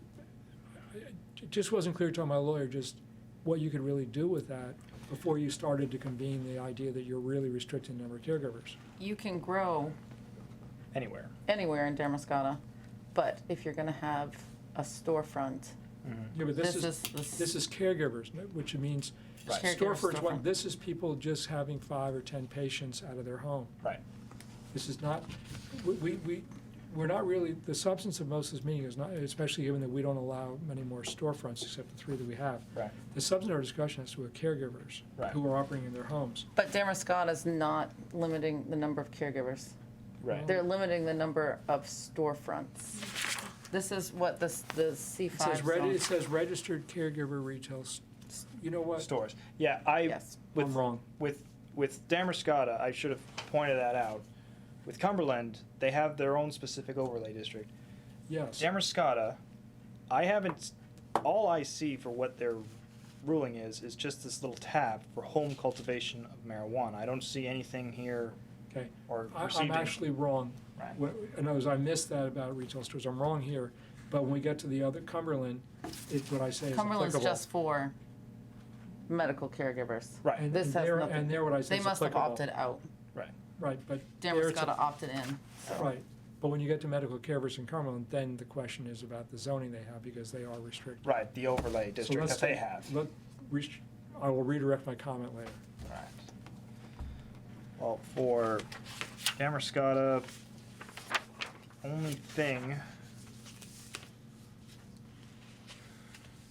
just wasn't clear to my lawyer just what you could really do with that before you started to convene the idea that you're really restricting the number of caregivers. You can grow Anywhere. anywhere in Damascotta, but if you're gonna have a storefront, Yeah, but this this is caregivers, which means Right. Caregiver storefronts, storefront. this is people just having 5 or 10 patients out of their home. Right. This is not, we're not really, the substance of most of this meeting is not, especially given that we don't allow many more storefronts except the 3 that we have. Right. The substance of our discussion has to do with caregivers Right. who are operating in their homes. but Damascotta's not limiting the number of caregivers. Right. They're limiting the number of storefronts. This is what the C5 zone. It says registered caregiver retail, you know what? Stores. Yeah, Yes. I'm wrong. With Damascotta, I should have pointed that out. With Cumberland, they have their own specific overlay district. Yes. Damascotta, all I see for what their ruling is just this little tab for home cultivation of marijuana. I don't see anything here Okay. or I'm received. actually wrong. Right. In other words, I missed that about retail stores. I'm wrong here. But when we get to the other Cumberland, what I say is applicable. Cumberland's just for medical caregivers. Right. And- This and has there- nothing. And there what I say They is must have applicable. opted out. Right. Right, but there it's Damascotta opted in, so. right. But when you get to medical caregivers in Cumberland, then the question is about the zoning they have because they are restricted. Right. The overlay So district let's that they take- have. I will redirect my comment later. Right. Well, for Damascotta, only thing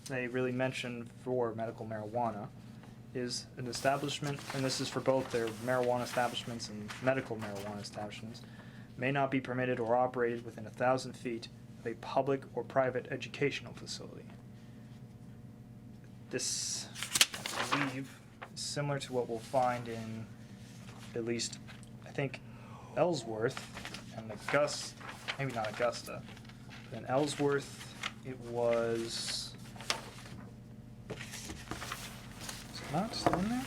they really mention for medical marijuana is an establishment, and this is for both their marijuana establishments and medical marijuana establishments, may not be permitted or operated within 1,000 feet of a public or private educational facility. This, I believe, is similar to what we'll find in at least, I think, Ellsworth and Augusta, maybe not Augusta, but in Ellsworth, it was, is it not still in there?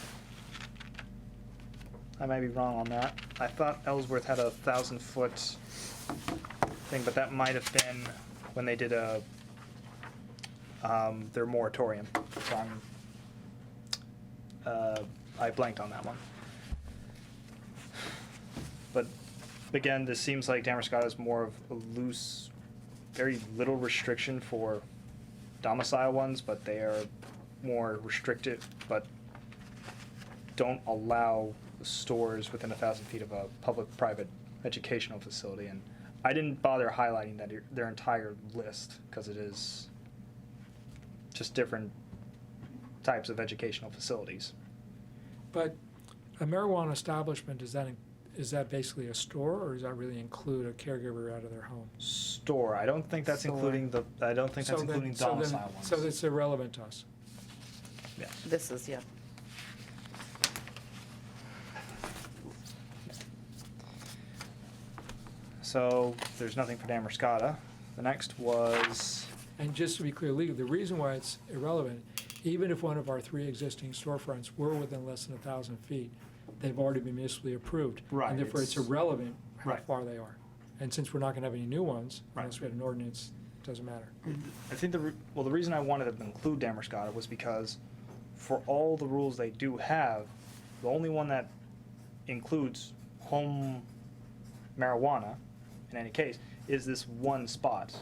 I might be wrong on that. I thought Ellsworth had a 1,000-foot thing, but that might have been when they did their moratorium. So I blanked on that one. But again, this seems like Damascotta is more of a loose, very little restriction for domicile ones, but they are more restricted, but don't allow stores within 1,000 feet of a public-private educational facility. And I didn't bother highlighting their entire list because it is just different types of educational facilities. But a marijuana establishment, is that basically a store, or does that really include a caregiver out of their home? Store. I don't think that's Store. including domicile ones. So it's irrelevant to us. Yeah. This is, yeah. So there's nothing for Damerscott. The next was And just to be clear, legally, the reason why it's irrelevant, even if one of our 3 existing storefronts were within less than 1,000 feet, they've already been municipally approved. Right, And therefore, it's it's- irrelevant how Right. far they are. And since we're not gonna have any new ones, Right. unless we had an ordinance, it doesn't matter. I think the reason I wanted to include Damerscott was because for all the rules they do have, the only one that includes home marijuana in any case is this one spot.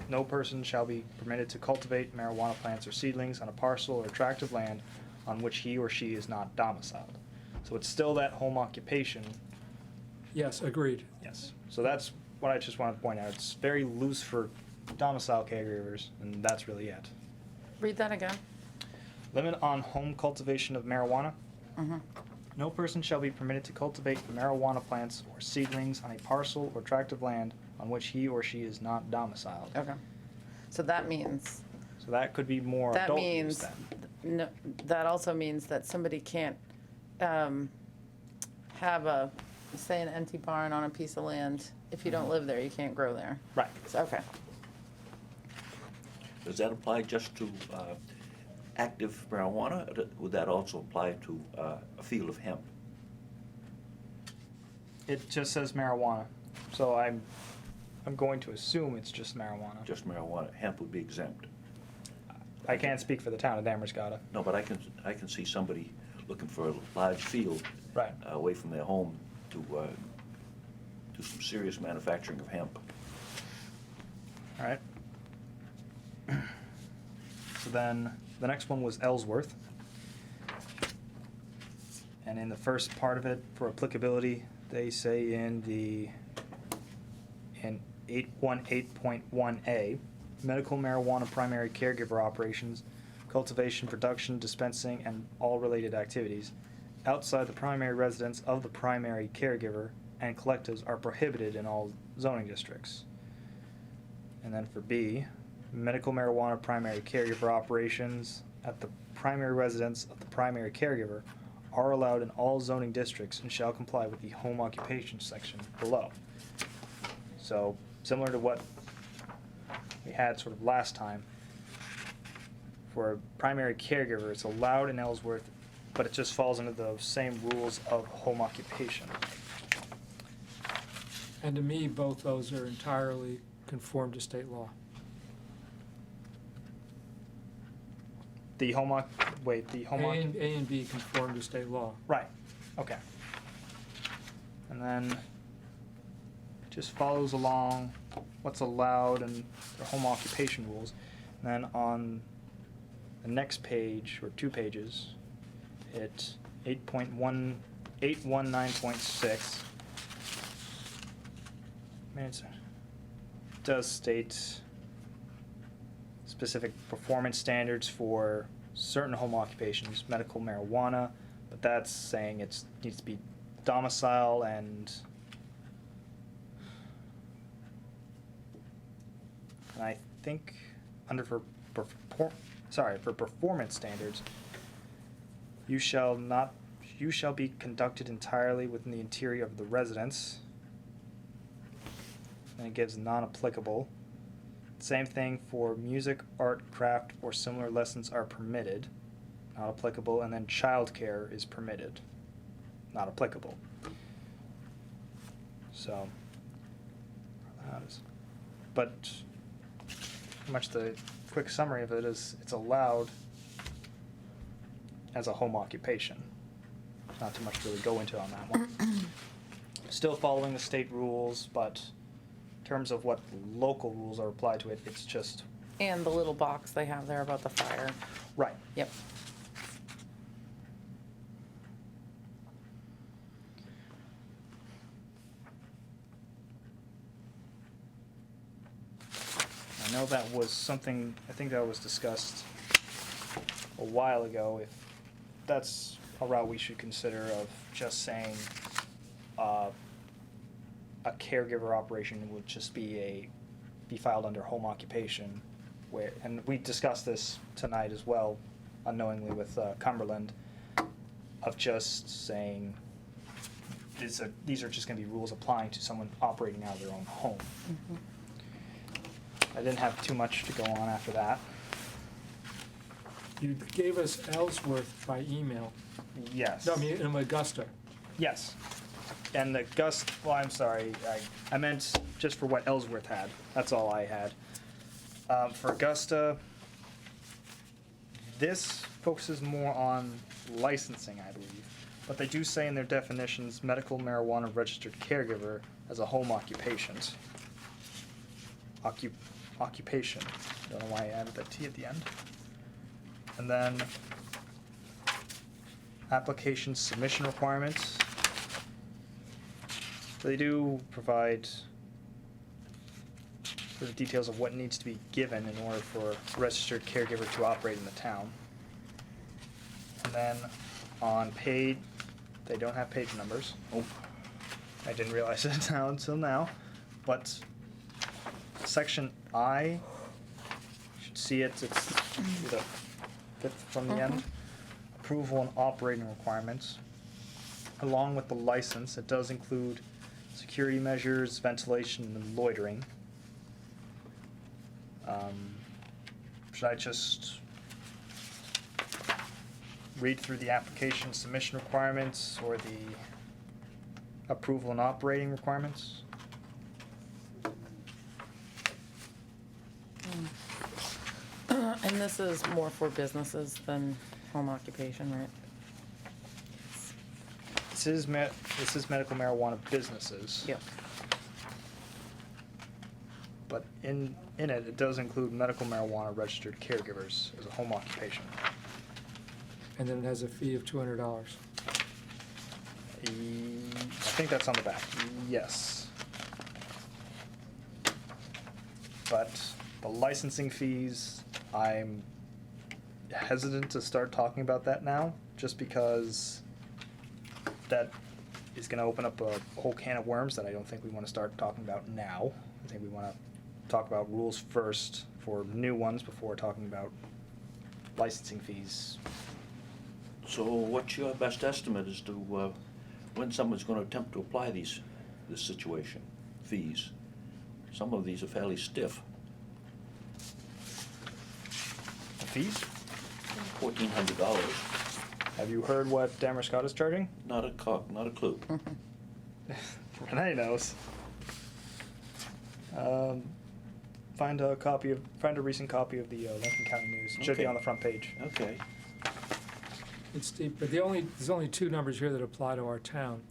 No person shall be permitted to cultivate marijuana plants or seedlings on a parcel or tract of land on which he or she is not domiciled. So it's still that home occupation. Yes, agreed. Yes. So that's what I just wanted to point out. It's very loose for domicile caregivers, and that's really it. Read that again. Limit on home cultivation of marijuana. Mhm. No person shall be permitted to cultivate marijuana plants or seedlings on a parcel or tract of land on which he or she is not domiciled. Okay. So that means, So that could be more that adult use means, then. no, that also means that somebody can't have a, say, an empty barn on a piece of land. If you don't live there, you can't grow there. Right. So, okay. Does that apply just to active marijuana? Or would that also apply to a field of hemp? It just says marijuana. So I'm going to assume it's just marijuana. Just marijuana. Hemp would be exempt. I can't speak for the town of Damerscott. No, but I can see somebody looking for a large field Right. away from their home to do some serious manufacturing of hemp. All right. So then the next one was Ellsworth. And in the first part of it, for applicability, they say in 818.1A, medical marijuana primary caregiver operations, cultivation, production, dispensing, and all related activities outside the primary residence of the primary caregiver and collectives are prohibited in all zoning districts. And then for B, medical marijuana primary caregiver operations at the primary residence of the primary caregiver are allowed in all zoning districts and shall comply with the home occupation section below. So similar to what we had sort of last time, for a primary caregiver, it's allowed in Ellsworth, but it just falls under the same rules of home occupation. And to me, both those are entirely conform to state law. The home A and B conform to state law. Right, okay. And then it just follows along what's allowed and the home occupation rules. And then on the next page, or 2 pages, it 819.6. I mean, it does state specific performance standards for certain home occupations, medical marijuana, but that's saying it needs to be domicile and I think under for performance standards, you shall be conducted entirely within the interior of the residence. And it gives non-applicable. Same thing for music, art, craft, or similar lessons are permitted, not applicable, and then childcare is permitted, not applicable. So, but pretty much the quick summary of it is it's allowed as a home occupation. Not too much to really go into on that one. Still following the state rules, but in terms of what local rules are applied to it, it's just And the little box they have there about the fire. right. Yep. know that was something, I think that was discussed a while ago, if that's a route we should consider of just saying, a caregiver operation would just be filed under home occupation, where, and we discussed this tonight as well, unknowingly with Cumberland, of just saying, these are just gonna be rules applying to someone operating out of their own home. I didn't have too much to go on after that. You gave us Ellsworth by email. Yes. No, I mean, in Augusta. Yes. And the well, I'm sorry, I meant just for what Ellsworth had. That's all I had. For Augusta, this focuses more on licensing, I believe. But they do say in their definitions, medical marijuana registered caregiver as a home occupation. Occupation. Don't know why I added that T at the end. And then application submission requirements. They do provide the details of what needs to be given in order for a registered caregiver to operate in the town. And then on paid, they don't have page numbers. Oh, I didn't realize it now until now, but section I, you should see it, it's the fifth from the end. Approval and operating requirements. Along with the license, it does include security measures, ventilation, and loitering. Should I just read through the application submission requirements or the approval and operating requirements? And this is more for businesses than home occupation, right? This is medical marijuana businesses. Yep. But in it does include medical marijuana registered caregivers as a home occupation. And then it has a fee of $200. I think that's on the back, yes. But the licensing fees, I'm hesitant to start talking about that now, just because that is gonna open up a whole can of worms that I don't think we wanna start talking about now. I think we wanna talk about rules first for new ones before talking about licensing fees. so what's your best estimate as to when someone's going to attempt to apply this situation, fees? Some of these are fairly stiff. The fees? $1,400, Have you heard what Damerscott is charging? not a clue. Renee knows. Find a recent copy of the Lincoln County News. It should be Okay. on the front page. Okay, It's steep, but there's only two numbers here that apply to our town.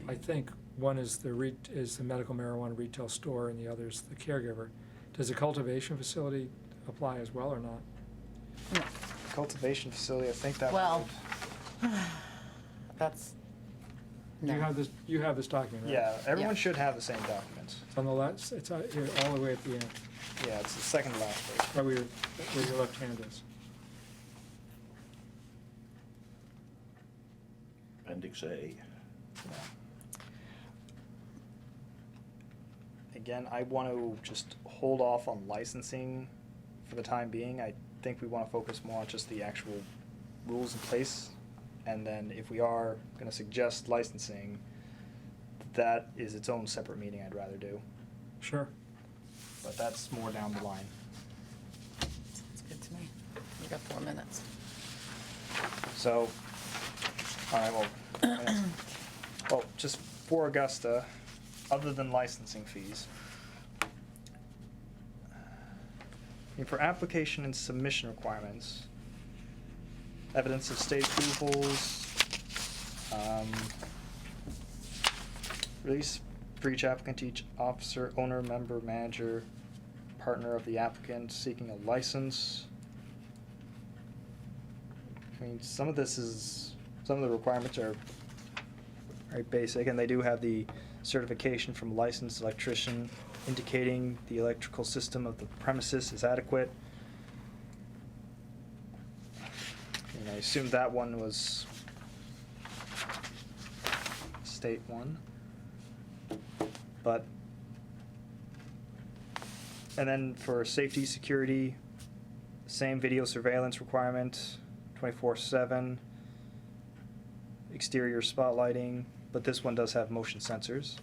I think one is the medical marijuana retail store and the other is the caregiver. Does the cultivation facility apply as well or not? No. Cultivation facility, I think that Well, that's, You no. have this document, right? yeah, everyone Yeah. should have the same documents. It's on the last, it's here all the way at the end, Yeah, it's the second to last page. right where your left hand is. Appendix A. Yeah. Again, I want to just hold off on licensing for the time being. I think we want to focus more on just the actual rules in place. And then if we are going to suggest licensing, that is its own separate meeting I'd rather do. Sure. But that's more down the line. Sounds good to me. We got 4 minutes. So, all right, well, just for Augusta, other than licensing fees, for application and submission requirements, evidence of state approvals, release for each applicant to each officer, owner, member, manager, partner of the applicant seeking a license. I mean, some of the requirements are very basic, and they do have the certification from a licensed electrician indicating the electrical system of the premises is adequate. And I assume that one was state one. But, and then for safety, security, same video surveillance requirement, 24/7, exterior spotlighting, but this one does have motion sensors.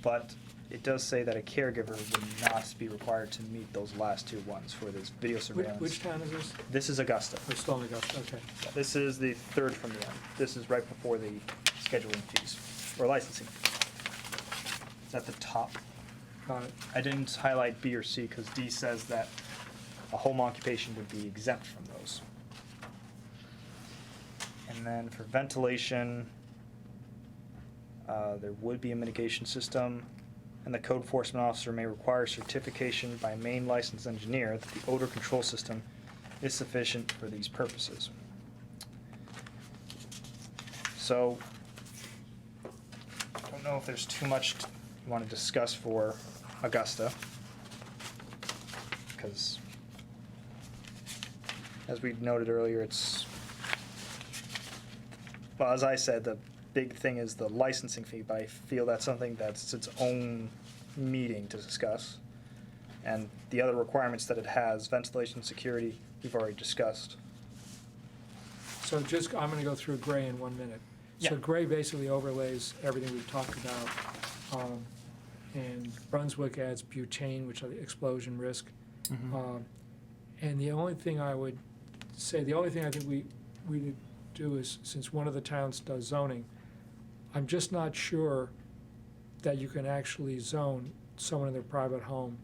But it does say that a caregiver would not be required to meet those last two ones for this video surveillance. Which town is this? This is Augusta. Oh, still in Augusta, okay. This is the third from the end. This is right before the scheduling fees, or licensing. It's at the top. Got it. I didn't highlight B or C because D says that a home occupation would be exempt from those. And then for ventilation, there would be a mitigation system, and the code enforcement officer may require certification by a main licensed engineer that the odor control system is sufficient for these purposes. So, I don't know if there's too much you want to discuss for Augusta, because as we noted earlier, it's, well, as I said, the big thing is the licensing fee, but I feel that's something that's its own meeting to discuss. And the other requirements that it has, ventilation, security, we've already discussed. So just, I'm gonna go through Gray in 1 minute. So Yeah. Gray basically overlays everything we've talked about. And Brunswick adds butane, which are the explosion risk. And the only thing I would say, the only thing I think we need to do is, since one of the towns does zoning, I'm just not sure that you can actually zone someone in their private home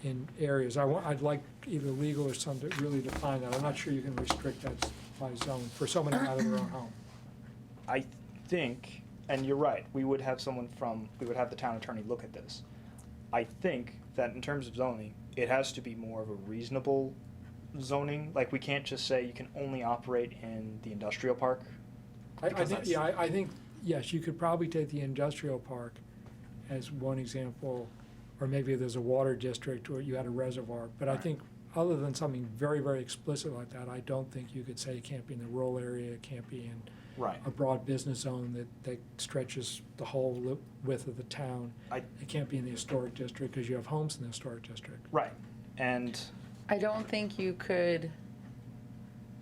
in areas. I'd like either legal or something to really define that. I'm not sure you can restrict that by zone for someone out of their own home. I think, and you're right, we would have the town attorney look at this. I think that in terms of zoning, it has to be more of a reasonable zoning. Like, we can't just say you can only operate in the industrial park. I Because think, that's- yeah, I think, yes, you could probably take the industrial park as one example, or maybe there's a water district or you had a reservoir. But I Right. think, other than something very, very explicit like that, I don't think you could say it can't be in the rural area, it can't be in Right. a broad business zone that stretches the whole width of the town. It can't be in the historic district because you have homes in the historic district. Right. And I don't think you could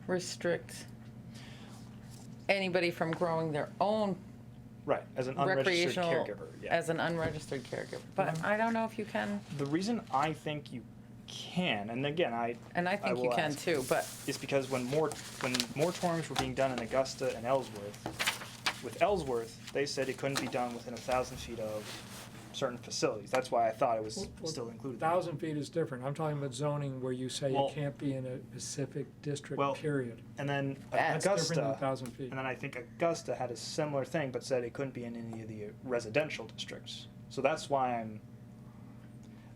restrict anybody from growing their own right, as an unregistered recreational, caregiver. Yeah. as an unregistered caregiver. But I don't know if you can, The reason I think you can, and again, and I think you will can ask, too, but is because when moratoriums were being done in Augusta and Ellsworth, with Ellsworth, they said it couldn't be done within 1,000 feet of certain facilities. That's why I thought it was Well, still included. there. 1,000 feet is different. I'm talking about zoning where you say Well- it can't be in a specific district, Well, period. And then That's Different than Augusta, 1,000 feet. and then I think Augusta had a similar thing, but said it couldn't be in any of the residential districts. So that's why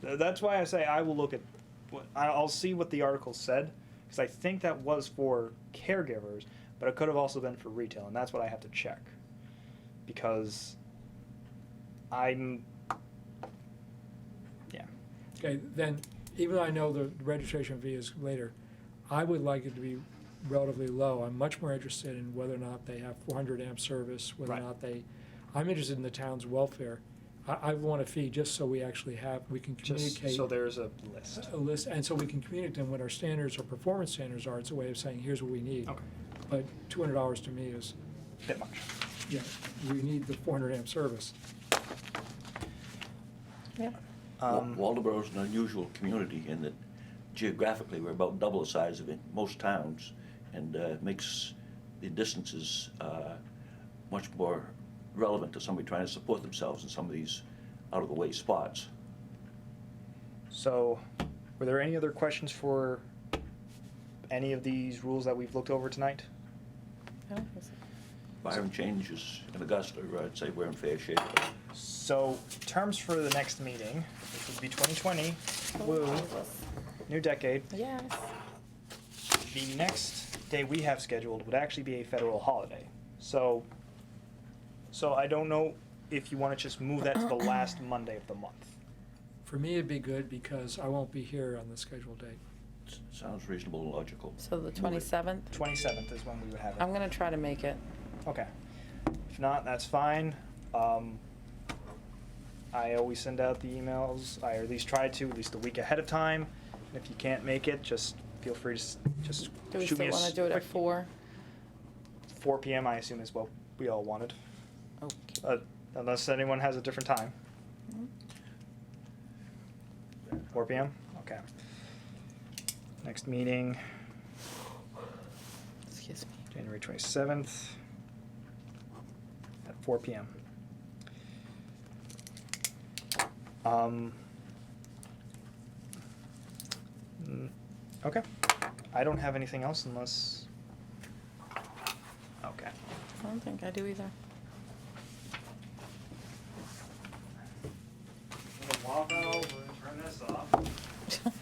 I say I will look at, I'll see what the article said, because I think that was for caregivers, but it could have also been for retail, and that's what I have to check. Because Okay, then, even though I know the registration fee is later, I would like it to be relatively low. I'm much more interested in whether or not they have 400 amp service, whether or Right. not I'm interested in the town's welfare. I want a fee just so we actually we can just, communicate so there's a list. a list, and so we can communicate them what our standards or performance standards are. It's a way of saying, here's what we need. Okay, But $200 to me is, bit much. yeah, we need the 400 amp service. yeah. Waldeboro's an unusual community in that geographically we're about double the size of most towns, and makes the distances much more relevant to somebody trying to support themselves in some of these out-of-the-way spots. So, were there any other questions for any of these rules that we've looked over tonight? I don't think so. Byron changes in Augusta, I'd say we're in fair shape. So, terms for the next meeting, which would be 2020, woo, new decade. Yes. The next day we have scheduled would actually be a federal holiday. So I don't know if you want to just move that to the last Monday of the month. For me, it'd be good because I won't be here on the scheduled date. Sounds reasonable and logical. So the Move it. 27th? 27th is when we would have it. I'm gonna try to make it. Okay. If not, that's fine. I always send out the emails. I at least try to, at least a week ahead of time. And if you can't make it, just feel free to just Do we shoot me still a wanna do it at quick- 4? 4 p.m. I assume is what we all wanted, Okay. unless anyone has a different time. 4 p.m. Okay. Next meeting, Excuse me. January 27th at 4 p.m. Okay. I don't have anything else unless. Okay. I don't think I do either. Walk on over and turn this off.